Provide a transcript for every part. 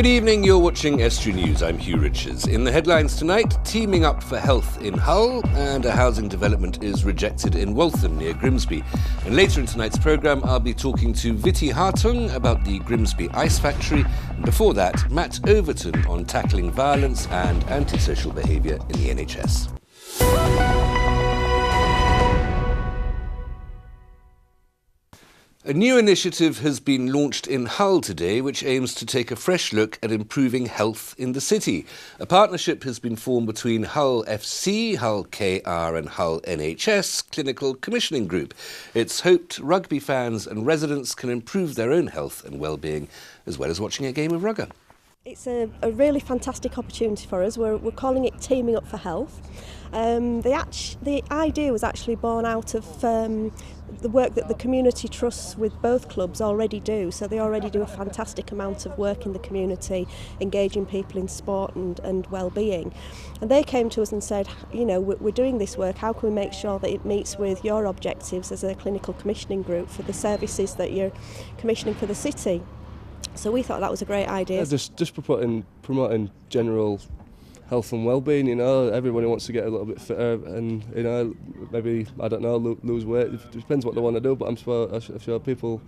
Good evening, you're watching Estuary News. I'm Hugh Riches. In the headlines tonight, teaming up for health in Hull, and a housing development is rejected in Waltham near Grimsby. And later in tonight's programme, I'll be talking to Vicky Hartung about the Grimsby ice factory. And before that, Matt Overton on tackling violence and antisocial behaviour in the NHS. A new initiative has been launched in Hull today which aims to take a fresh look at improving health in the city. A partnership has been formed between Hull FC, Hull KR and Hull NHS Clinical Commissioning Group. It's hoped rugby fans and residents can improve their own health and well-being as well as watching a game of rugby. It's a really fantastic opportunity for us. We're calling it Teaming Up for Health. The idea was actually born out of the work that the community trusts with both clubs already do. So they already do a fantastic amount of work in the community, engaging people in sport and well-being. And they came to us and said, you know, we're doing this work, how can we make sure that it meets with your objectives as a clinical commissioning group for the services that you're commissioning for the city? So we thought that was a great idea. Yeah, just promoting general health and well-being. You know, everybody wants to get a little bit fitter, and you know, maybe lose weight. It depends what they want to do, but I'm sure people,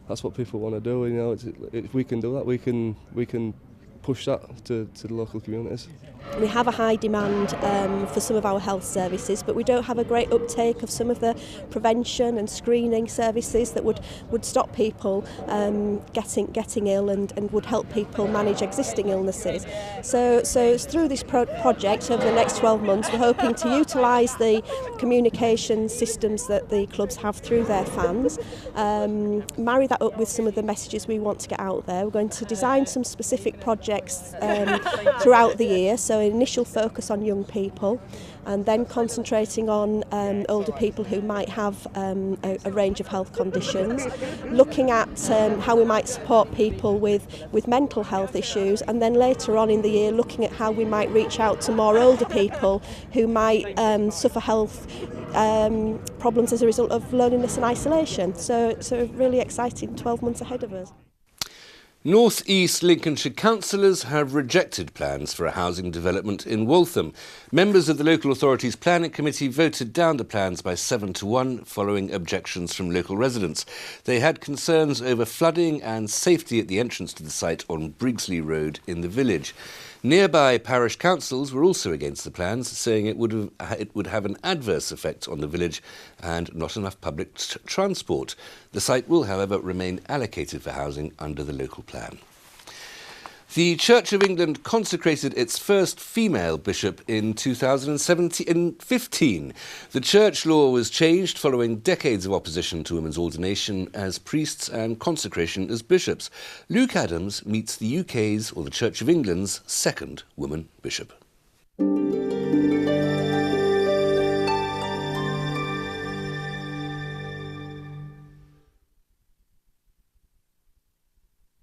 that's what people want to do. You know, if we can do that, we can push that to the local communities. We have a high demand for some of our health services, but we don't have a great uptake of some of the prevention and screening services that would stop people getting ill and would help people manage existing illnesses. So through this project over the next 12 months, we're hoping to utilise the communication systems that the clubs have through their fans, marry that up with some of the messages we want to get out there. We're going to design some specific projects throughout the year, so an initial focus on young people and then concentrating on older people who might have a range of health conditions, looking at how we might support people with mental health issues, and then later on in the year looking at how we might reach out to more older people who might suffer health problems as a result of loneliness and isolation. So really exciting 12 months ahead of us. North East Lincolnshire councillors have rejected plans for a housing development in Waltham. Members of the local authority's planning committee voted down the plans by 7-1 following objections from local residents. They had concerns over flooding and safety at the entrance to the site on Brigsley Road in the village. Nearby parish councils were also against the plans, saying it would have an adverse effect on the village and not enough public transport. The site will, however, remain allocated for housing under the local plan. The Church of England consecrated its first female bishop in 2015. The church law was changed following decades of opposition to women's ordination as priests and consecration as bishops. Luke Adams meets the UK's, or the Church of England's, second woman bishop.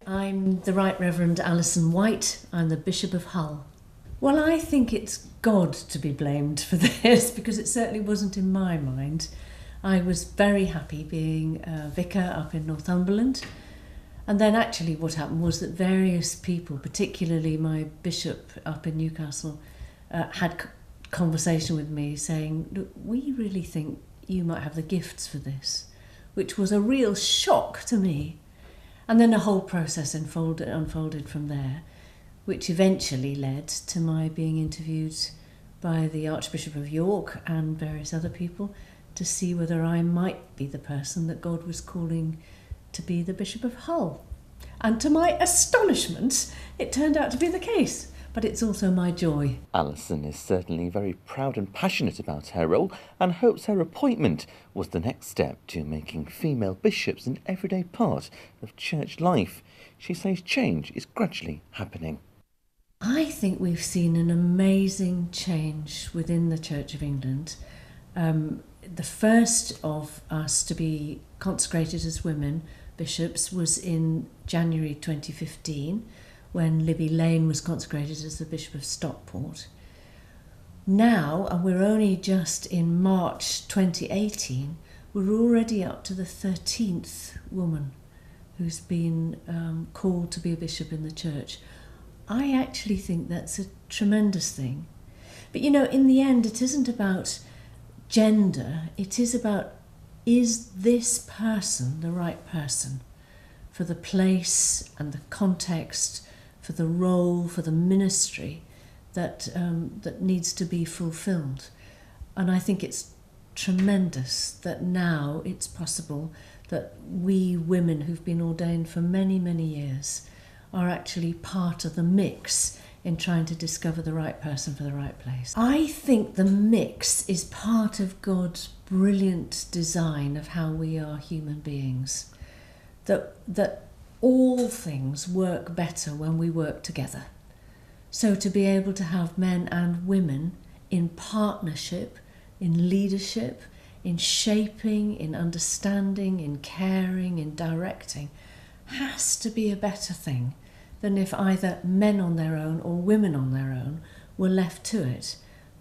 I'm the Right Reverend Alison White. I'm the Bishop of Hull. Well, I think it's God to be blamed for this because it certainly wasn't in my mind. I was very happy being a vicar up in Northumberland. And then actually what happened was that various people, particularly my bishop up in Newcastle, had conversation with me saying, look, we really think you might have the gifts for this, which was a real shock to me. And then a whole process unfolded from there, which eventually led to my being interviewed by the Archbishop of York and various other people to see whether I might be the person that God was calling to be the Bishop of Hull. And to my astonishment, it turned out to be the case. But it's also my joy. Alison is certainly very proud and passionate about her role and hopes her appointment was the next step to making female bishops an everyday part of church life. She says change is gradually happening. I think we've seen an amazing change within the Church of England. The first of us to be consecrated as women bishops was in January 2015. When Libby Lane was consecrated as the Bishop of Stockport. Now, and we're only just in March 2018, we're already up to the 13th woman who's been called to be a bishop in the church. I actually think that's a tremendous thing. But you know, in the end, it isn't about gender, it is about, is this person the right person for the place and the context, for the role, for the ministry that needs to be fulfilled. And I think it's tremendous that now it's possible that we women who've been ordained for many, many years are actually part of the mix in trying to discover the right person for the right place. I think the mix is part of God's brilliant design of how we are human beings. That all things work better when we work together. So to be able to have men and women in partnership, in leadership, in shaping, in understanding, in caring, in directing, has to be a better thing than if either men on their own or women on their own were left to it.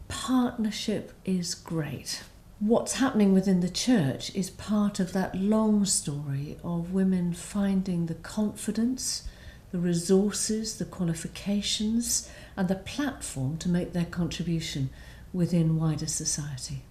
Partnership is great. What's happening within the church is part of that long story of women finding the confidence, the resources, the qualifications, and the platform to make their contribution within wider society.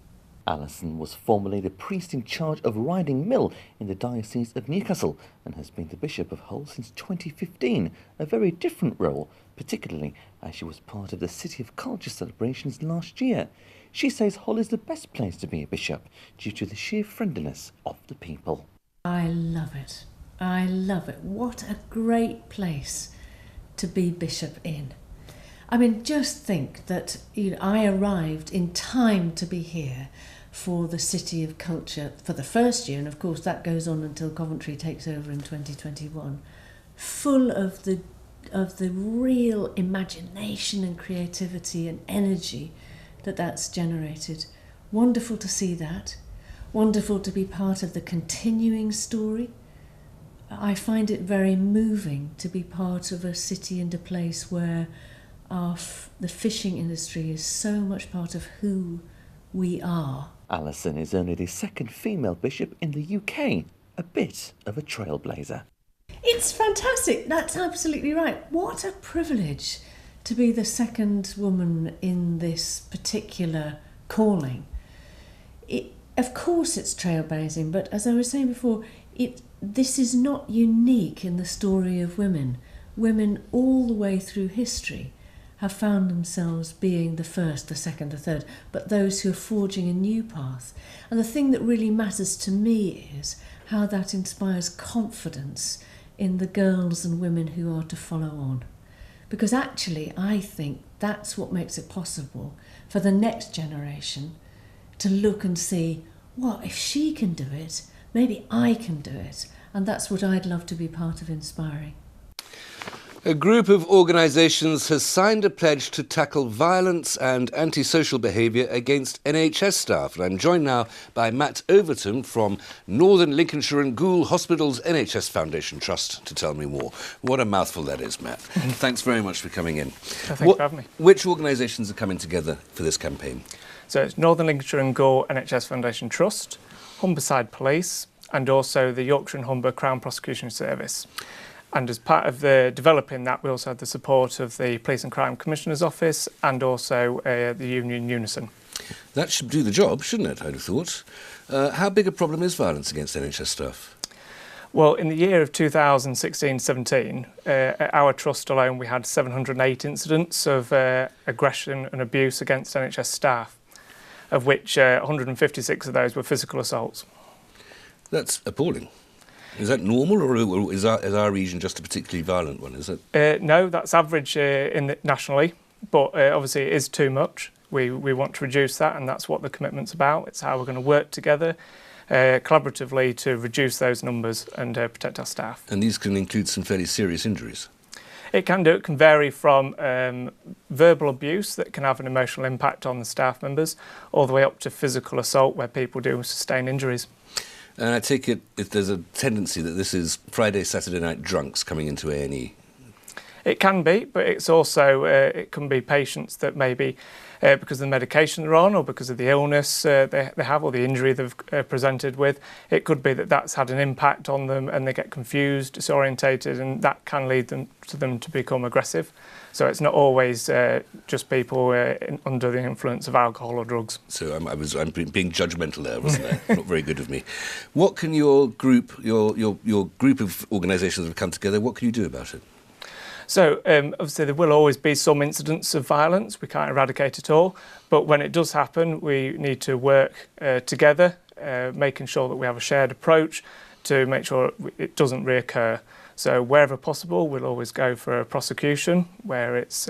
Alison was formerly the priest in charge of Riding Mill in the Diocese of Newcastle and has been the Bishop of Hull since 2015, a very different role, particularly as she was part of the City of Culture celebrations last year. She says Hull is the best place to be a bishop due to the sheer friendliness of the people. I love it. I love it. What a great place to be bishop in. I mean, just think that I arrived in time to be here for the City of Culture for the first year, and of course that goes on until Coventry takes over in 2021, full of the real imagination and creativity and energy that's generated. Wonderful to see that. Wonderful to be part of the continuing story. I find it very moving to be part of a city and a place where the fishing industry is so much part of who we are. Alison is only the second female bishop in the UK, a bit of a trailblazer. It's fantastic, that's absolutely right. What a privilege to be the second woman in this particular calling. Of course it's trailblazing, but as I was saying before, this is not unique in the story of women. Women all the way through history have found themselves being the first, the second, the third, but those who are forging a new path. And the thing that really matters to me is how that inspires confidence in the girls and women who are to follow on. Because actually, I think that's what makes it possible for the next generation to look and see, well, if she can do it, maybe I can do it. And that's what I'd love to be part of inspiring. A group of organisations has signed a pledge to tackle violence and antisocial behaviour against NHS staff. And I'm joined now by Matt Overton from Northern Lincolnshire and Goole Hospital's NHS Foundation Trust to tell me more. What a mouthful that is, Matt. Thanks very much for coming in. Thanks for having me. Which organisations are coming together for this campaign? So it's Northern Lincolnshire and Goole NHS Foundation Trust, Humberside Police, and also the Yorkshire and Humber Crown Prosecution Service. And as part of developing that, we also had the support of the Police and Crime Commissioner's Office and also the union Unison. That should do the job, shouldn't it, I'd have thought. How big a problem is violence against NHS staff? Well, in the year of 2016-17, at our trust alone, we had 708 incidents of aggression and abuse against NHS staff, of which 156 of those were physical assaults. That's appalling. Is that normal, or is our region just a particularly violent one? Is it? No, that's average nationally, but obviously it is too much. We want to reduce that, and that's what the commitment's about. It's how we're going to work together collaboratively to reduce those numbers and protect our staff. And these can include some fairly serious injuries? It can do. It can vary from verbal abuse that can have an emotional impact on the staff members, all the way up to physical assault where people do sustain injuries. And I take it if there's a tendency that this is Friday, Saturday night drunks coming into A&E. It can be, but it's also, it can be patients that maybe because of the medication they're on or because of the illness they have or the injury they've presented with, it could be that that's had an impact on them and they get confused, disorientated, and that can lead them to become aggressive. So it's not always just people under the influence of alcohol or drugs. So I'm being judgmental there, wasn't I? Not very good of me. What can your group of organisations that have come together, what can you do about it? So obviously there will always be some incidents of violence. We can't eradicate it all, but when it does happen, we need to work together, making sure that we have a shared approach to make sure it doesn't reoccur. So wherever possible, we'll always go for a prosecution where it's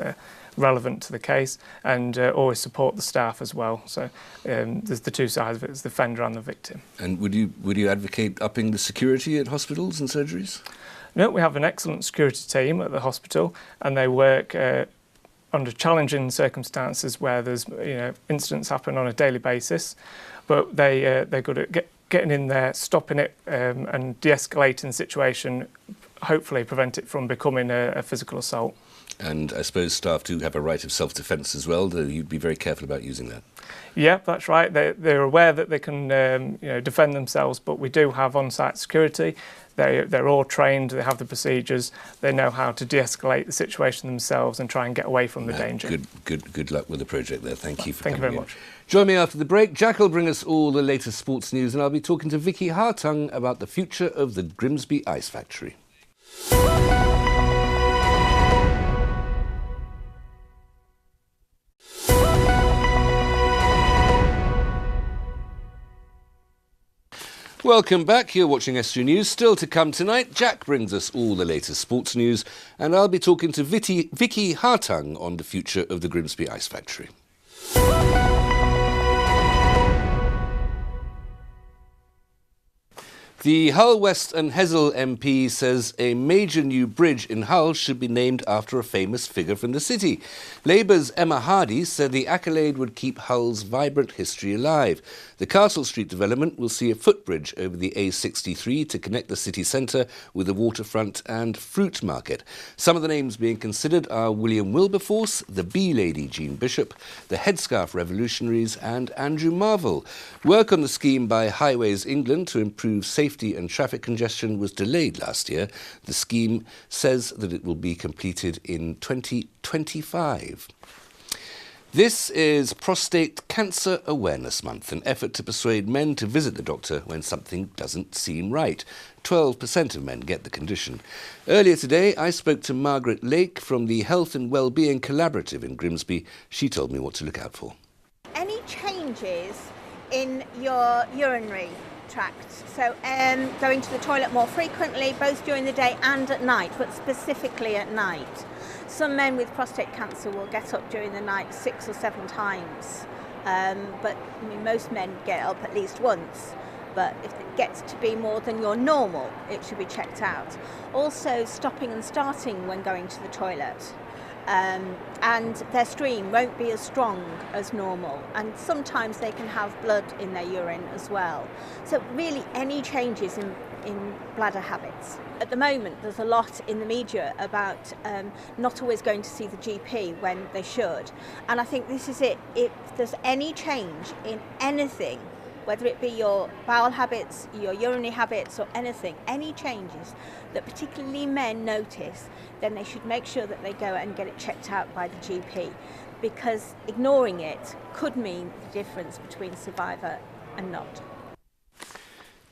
relevant to the case, and always support the staff as well. So there's the two sides of it, it's the offender and the victim. And would you advocate upping the security at hospitals and surgeries? No, we have an excellent security team at the hospital, and they work under challenging circumstances where there's incidents happen on a daily basis, but they're good at getting in there, stopping it, and de-escalating the situation, hopefully prevent it from becoming a physical assault. And I suppose staff do have a right of self-defence as well, though you'd be very careful about using that. Yeah, that's right. They're aware that they can defend themselves, but we do have on-site security. They're all trained, they have the procedures, they know how to de-escalate the situation themselves and try and get away from the danger. Good luck with the project there. Thank you for coming in. Thank you very much. Join me after the break. Jack will bring us all the latest sports news, and I'll be talking to Vicky Hartung about the future of the Grimsby Ice Factory. Welcome back. You're watching Estuary News. Still to come tonight, Jack brings us all the latest sports news, and I'll be talking to Vicky Hartung on the future of the Grimsby Ice Factory. The Hull West and Hessle MP says a major new bridge in Hull should be named after a famous figure from the city. Labour's Emma Hardy said the accolade would keep Hull's vibrant history alive. The Castle Street development will see a footbridge over the A63 to connect the city centre with the waterfront and fruit market. Some of the names being considered are William Wilberforce, the Bee Lady Jean Bishop, the Headscarf Revolutionaries and Andrew Marvell. Work on the scheme by Highways England to improve safety and traffic congestion was delayed last year. The scheme says that it will be completed in 2025. This is Prostate Cancer Awareness Month, an effort to persuade men to visit the doctor when something doesn't seem right. 12% of men get the condition. Earlier today, I spoke to Margaret Lake from the Health and Wellbeing Collaborative in Grimsby. She told me what to look out for. Any changes in your urinary tract, so going to the toilet more frequently, both during the day and at night, but specifically at night. Some men with prostate cancer will get up during the night 6 or 7 times, but I mean, most men get up at least once. But if it gets to be more than your normal, it should be checked out. Also, stopping and starting when going to the toilet. And their stream won't be as strong as normal, and sometimes they can have blood in their urine as well. So really any changes in bladder habits. At the moment there's a lot in the media about not always going to see the GP when they should, and I think this is it. If there's any change in anything, whether it be your bowel habits, your urinary habits or anything, any changes that particularly men notice, then they should make sure that they go and get it checked out by the GP, because ignoring it could mean the difference between survivor and not.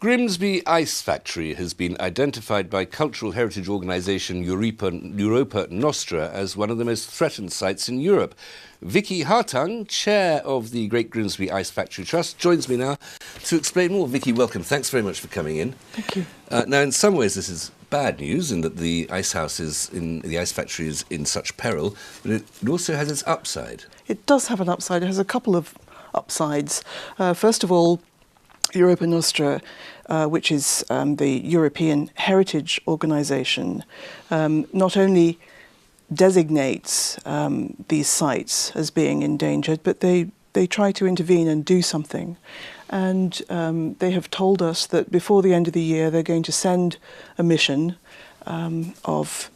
Grimsby Ice Factory has been identified by cultural heritage organisation Europa Nostra as one of the most threatened sites in Europe. Vicky Hartung, chair of the Great Grimsby Ice Factory Trust, joins me now to explain more. Vicky, welcome. Thanks very much for coming in. Thank you. Now, in some ways, this is bad news in that the ice factory is in such peril, but it also has its upside. It does have an upside. It has a couple of upsides. First of all, Europa Nostra, which is the European Heritage Organisation, not only designates these sites as being endangered, but they try to intervene and do something. And they have told us that before the end of the year they're going to send a mission of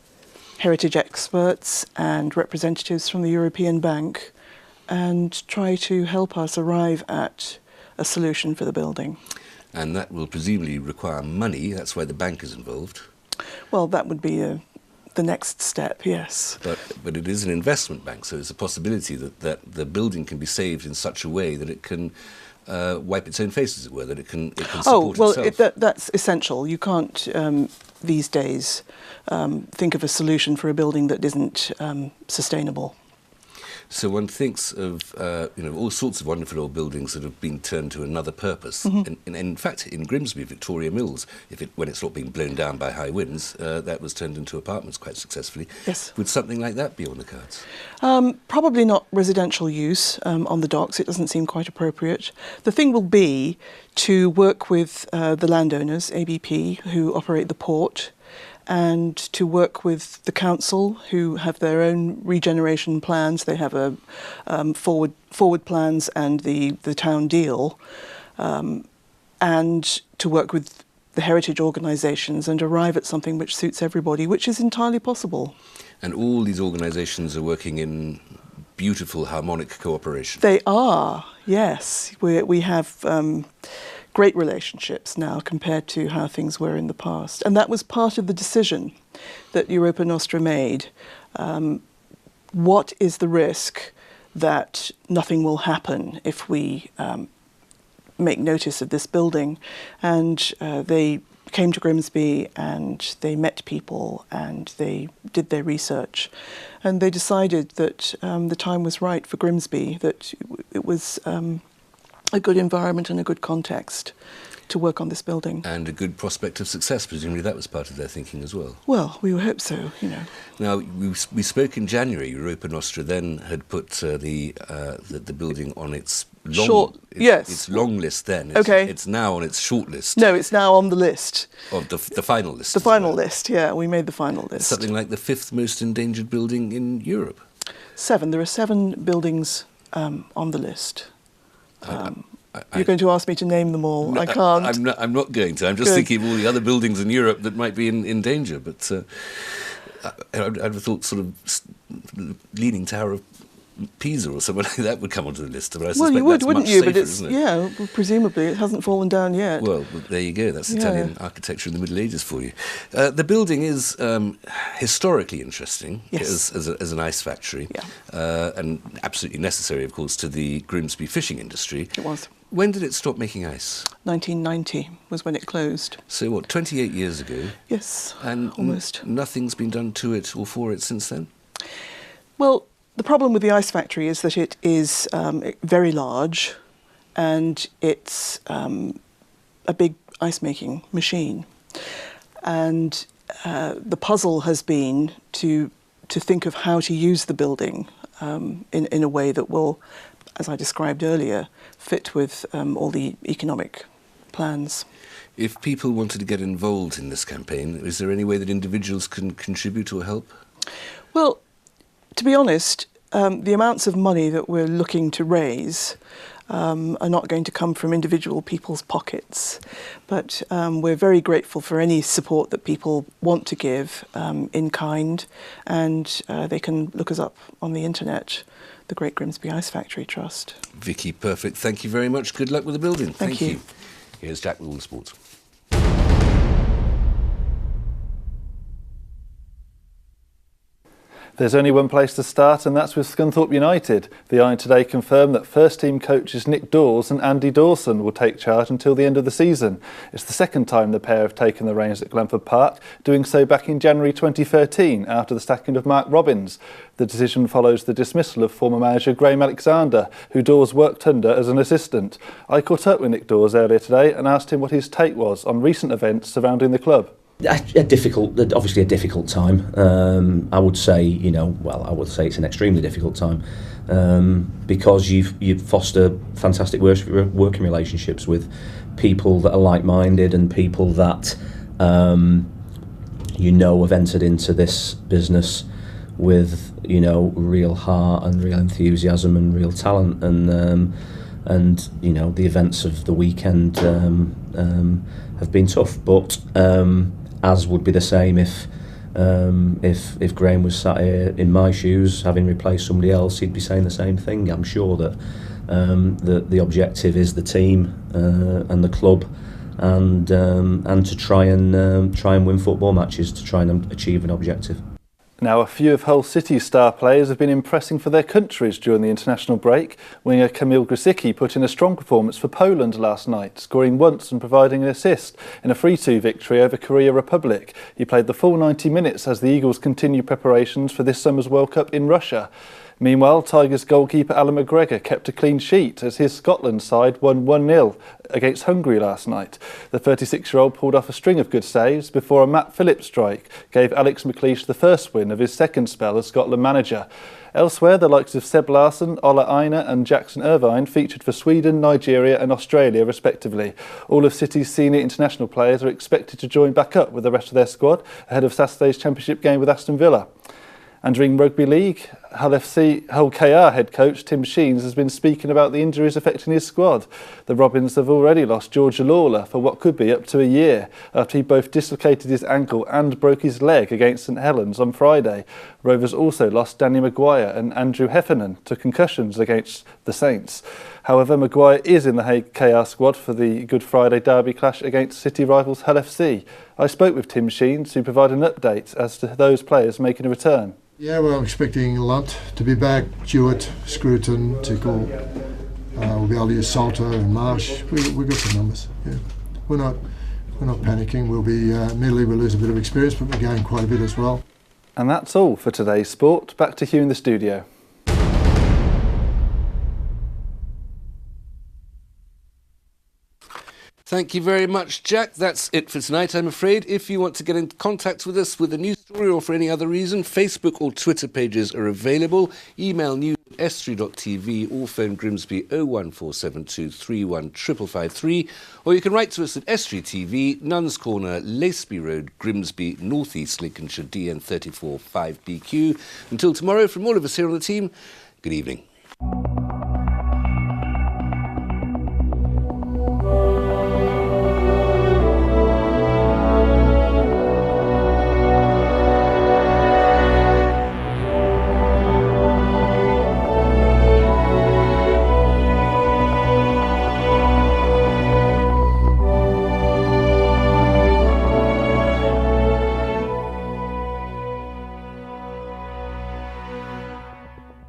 heritage experts and representatives from the European Bank and try to help us arrive at a solution for the building. And that will presumably require money. That's why the bank is involved. Well, that would be a the next step, yes. But it is an investment bank, so there's a possibility that the building can be saved in such a way that it can wipe its own face, as it were, that it can support itself. That's essential. You can't these days think of a solution for a building that isn't sustainable. So one thinks of all sorts of wonderful old buildings that have been turned to another purpose. And in fact, in Grimsby, Victoria Mills, when it's not being blown down by high winds, that was turned into apartments quite successfully. Yes. Would something like that be on the cards? Probably not residential use on the docks. It doesn't seem quite appropriate. The thing will be to work with the landowners, ABP, who operate the port, and to work with the council, who have their own regeneration plans. They have a forward plans and the town deal, and to work with the heritage organisations and arrive at something which suits everybody, which is entirely possible. And all these organisations are working in beautiful harmonic cooperation. They are, yes. We have great relationships now compared to how things were in the past. And that was part of the decision that Europa Nostra made. What is the risk that nothing will happen if we make notice of this building? And they came to Grimsby and they met people and they did their research. And they decided that the time was right for Grimsby, that it was a good environment and a good context to work on this building. And a good prospect of success. Presumably that was part of their thinking as well. Well, we hope so, you know. Now, we spoke in January. Europa Nostra then had put the building on its long list then. It's now on its short list. No, it's now on the list. Of the final list. The final list, yeah. We made the final list. Something like the 5th most endangered building in Europe. 7. There are 7 buildings on the list. You're going to ask me to name them all. No, I can't. I'm not going to. I'm just thinking of all the other buildings in Europe that might be in danger. But I'd have thought sort of Leaning Tower of Pisa or something like that would come onto the list. But I suspect you would, that's wouldn't much you? safer, But it's isn't it? yeah. Well, presumably, it hasn't fallen down yet. Well, there you go. That's Italian architecture in the Middle Ages for you. The building is historically interesting as an ice factory, and absolutely necessary, of course, to the Grimsby fishing industry. It was. When did it stop making ice? 1990 was when it closed. So what, 28 years ago? Yes, and almost. Nothing's been done to it or for it since then? Well, the problem with the ice factory is that it is very large and it's a big ice-making machine. And the puzzle has been to think of how to use the building in a way that will, as I described earlier, fit with all the economic plans. If people wanted to get involved in this campaign, is there any way that individuals can contribute or help? Well, to be honest, the amounts of money that we're looking to raise are not going to come from individual people's pockets, but we're very grateful for any support that people want to give in kind, and they can look us up on the internet, the Great Grimsby Ice Factory Trust. Vicky, perfect. Thank you very much. Good luck with the building. Thank you. Here's Jack with all the sports. There's only one place to start, and that's with Scunthorpe United. The Iron today confirmed that first-team coaches Nick Dawes and Andy Dawson will take charge until the end of the season. It's the second time the pair have taken the reins at Glenford Park, doing so back in January 2013 after the sacking of Mark Robbins. The decision follows the dismissal of former manager Graham Alexander, who Dawes worked under as an assistant. I caught up with Nick Dawes earlier today and asked him what his take was on recent events surrounding the club. Obviously a difficult time. I would say, I would say it's an extremely difficult time because you've fostered fantastic working relationships with people that are like-minded and people that have entered into this business with real heart and real enthusiasm and real talent, and the events of the weekend have been tough, but as would be the same if Graham was sat here in my shoes, having replaced somebody else, he'd be saying the same thing. I'm sure that the objective is the team and the club, and to try and win football matches to try and achieve an objective. Now, a few of Hull City's star players have been impressing for their countries during the international break. Winger Kamil Grzycki put in a strong performance for Poland last night, scoring once and providing an assist in a 3-2 victory over Korea Republic. He played the full 90 minutes as the Eagles continue preparations for this summer's World Cup in Russia. Meanwhile, Tigers goalkeeper Alan McGregor kept a clean sheet as his Scotland side won 1-0 against Hungary last night. The 36-year-old pulled off a string of good saves before a Matt Phillips strike gave Alex McLeish the first win of his second spell as Scotland manager. Elsewhere, the likes of Seb Larsson, Ola Aina and Jackson Irvine featured for Sweden, Nigeria and Australia respectively. All of City's senior international players are expected to join back up with the rest of their squad ahead of Saturday's Championship game with Aston Villa. And during Rugby League, Hull KR head coach Tim Sheens has been speaking about the injuries affecting his squad. The Robins have already lost Georgia Lawler for what could be up to a year after he both dislocated his ankle and broke his leg against St Helens on Friday. Rovers also lost Danny Maguire and Andrew Heffernan to concussions against the Saints. However, Maguire is in the KR squad for the Good Friday derby clash against City rivals Hull FC. I spoke with Tim Sheens, who provided an update as to those players making a return. Yeah, we're expecting Lunt to be back, Jewett, Scruton, Tickle. We'll be able to use Salter and Marsh. We've got the numbers. Yeah, we're not panicking. We'll be admittedly we'll lose a bit of experience, but we're gain quite a bit as well. And that's all for today's sport. Back to Hugh in the studio. Thank you very much, Jack. That's it for tonight, I'm afraid. If you want to get in contact with us with a news story or for any other reason, Facebook or Twitter pages are available. Email news@estuary.tv or phone Grimsby 01472 31 553. Or you can write to us at Estuary TV, Nuns Corner, Laceby Road, Grimsby, North East Lincolnshire, DN34 5BQ. Until tomorrow, from all of us here on the team, good evening.